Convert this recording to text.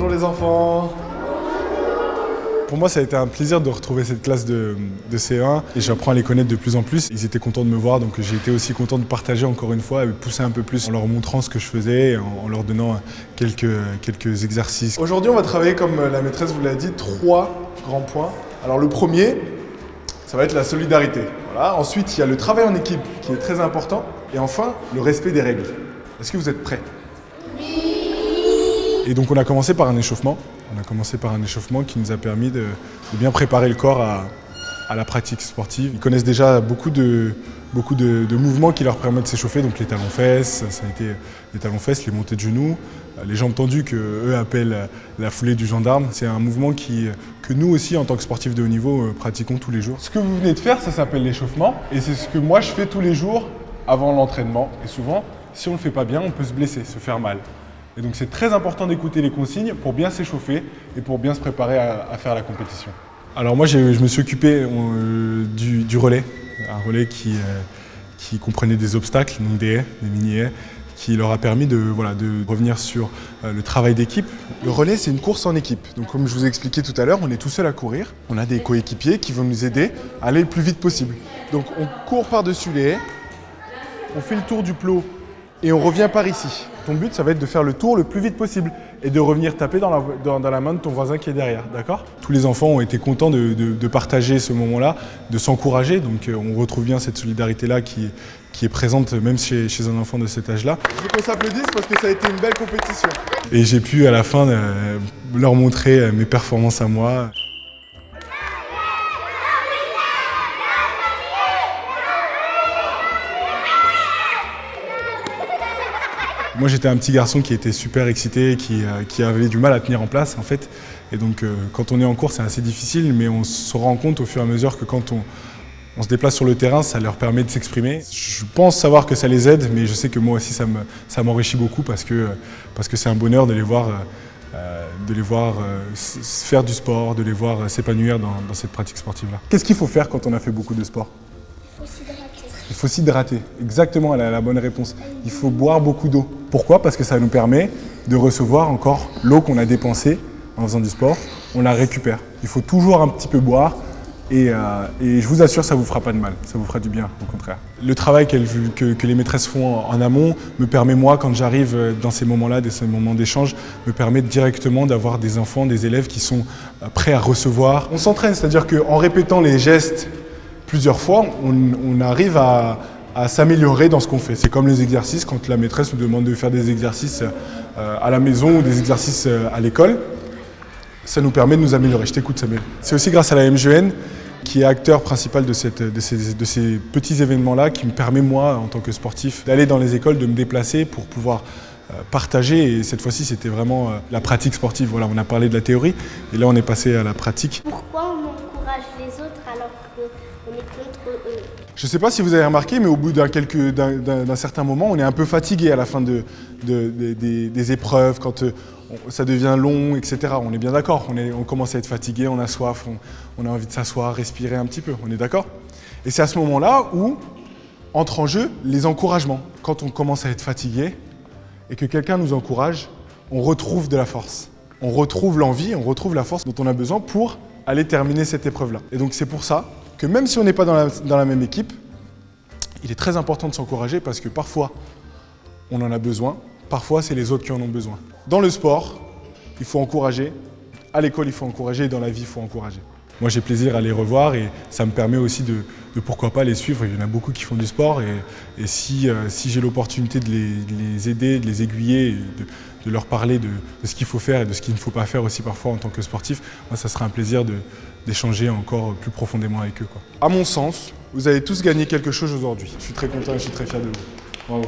bonjour les enfants. Pour moi, ça a été un plaisir de retrouver cette classe de CE1 et j'apprends à les connaître de plus en plus. Ils étaient contents de me voir, donc j'ai été aussi content de partager encore une fois et pousser un peu plus en leur montrant ce que je faisais et en leur donnant quelques exercices. Aujourd'hui, on va travailler, comme la maîtresse vous l'a dit, 3 grands points. Alors le premier, ça va être la solidarité. Voilà. Ensuite, il y a le travail en équipe qui est très important. Et enfin, le respect des règles. Est-ce que vous êtes prêts? Et donc on a commencé par un échauffement. On a commencé par un échauffement qui nous a permis de bien préparer le corps à la pratique sportive. Ils connaissent déjà beaucoup de mouvements qui leur permettent de s'échauffer, donc les talons-fesses, ça a été les talons-fesses, les montées de genoux, les jambes tendues qu'eux appellent la foulée du gendarme. C'est un mouvement que nous aussi, en tant que sportifs de haut niveau, pratiquons tous les jours. Ce que vous venez de faire, ça s'appelle l'échauffement et c'est ce que moi je fais tous les jours avant l'entraînement. Et souvent, si on ne le fait pas bien, on peut se blesser, se faire mal. Et donc c'est très important d'écouter les consignes pour bien s'échauffer et pour bien se préparer à faire la compétition. Alors moi je me suis occupé du relais, un relais qui comprenait des obstacles, donc des haies, des mini-haies, qui leur a permis de revenir sur le travail d'équipe. Le relais, c'est une course en équipe. Donc comme je vous ai expliqué tout à l'heure, on est tout seul à courir. On a des coéquipiers qui vont nous aider à aller le plus vite possible. Donc on court par-dessus les haies, on fait le tour du plot et on revient par ici. Ton but, ça va être de faire le tour le plus vite possible et de revenir taper dans la main de ton voisin qui est derrière, d'accord? Tous les enfants ont été contents de partager ce moment-là, de s'encourager. Donc on retrouve bien cette solidarité-là qui est présente même chez un enfant de cet âge-là. Je veux qu'on s'applaudisse parce que ça a été une belle compétition. Et j'ai pu à la fin leur montrer mes performances à moi. Moi j'étais un petit garçon qui était super excité, qui avait du mal à tenir en place en fait. Et donc quand on est en cours c'est assez difficile, mais on se rend compte au fur et à mesure que quand on se déplace sur le terrain, ça leur permet de s'exprimer. Je pense savoir que ça les aide, mais je sais que moi aussi ça m'enrichit beaucoup parce que c'est un bonheur de les voir faire du sport, de les voir s'épanouir dans cette pratique sportive-là. Qu'est-ce qu'il faut faire quand on a fait beaucoup de sport? Il faut s'hydrater, exactement, elle a la bonne réponse. Il faut boire beaucoup d'eau. Pourquoi? Parce que ça nous permet de recevoir encore l'eau qu'on a dépensée en faisant du sport, on la récupère. Il faut toujours un petit peu boire et je vous assure, ça ne vous fera pas de mal, ça vous fera du bien, au contraire. Le travail que les maîtresses font en amont me permet, moi, quand j'arrive dans ces moments-là, ces moments d'échange, me permet directement d'avoir des enfants, des élèves qui sont prêts à recevoir. On s'entraîne, c'est-à-dire qu'en répétant les gestes plusieurs fois, on arrive à s'améliorer dans ce qu'on fait. C'est comme les exercices, quand la maîtresse nous demande de faire des exercices à la maison ou des exercices à l'école, ça nous permet de nous améliorer. Je t'écoute, Samuel. C'est aussi grâce à la MJN, qui est acteur principal de ces petits événements-là, qui me permet, moi, en tant que sportif, d'aller dans les écoles, de me déplacer pour pouvoir partager. Et cette fois-ci, c'était vraiment la pratique sportive. Voilà, on a parlé de la théorie, et là, on est passé à la pratique. Pourquoi on encourage les autres alors qu'on est contre eux? Je ne sais pas si vous avez remarqué, mais au bout d'un certain moment, on est un peu fatigué à la fin des épreuves, quand ça devient long, etc. On est bien d'accord, on commence à être fatigué, on a soif, on a envie de s'asseoir, respirer un petit peu, on est d'accord? Et c'est à ce moment-là où entrent en jeu les encouragements. Quand on commence à être fatigué et que quelqu'un nous encourage, on retrouve de la force. On retrouve l'envie, on retrouve la force dont on a besoin pour aller terminer cette épreuve-là. Et donc c'est pour ça que même si on n'est pas dans la même équipe, il est très important de s'encourager parce que parfois, on en a besoin, parfois c'est les autres qui en ont besoin. Dans le sport, il faut encourager, à l'école il faut encourager, et dans la vie il faut encourager. Moi j'ai plaisir à les revoir et ça me permet aussi de pourquoi pas les suivre. Il y en a beaucoup qui font du sport et si j'ai l'opportunité de les aider, de les aiguiller, de leur parler de ce qu'il faut faire et de ce qu'il ne faut pas faire aussi parfois en tant que sportif, moi ça sera un plaisir d'échanger encore plus profondément avec eux, quoi. À mon sens, vous avez tous gagné quelque chose aujourd'hui. Je suis très content et je suis très fier de vous. Bravo.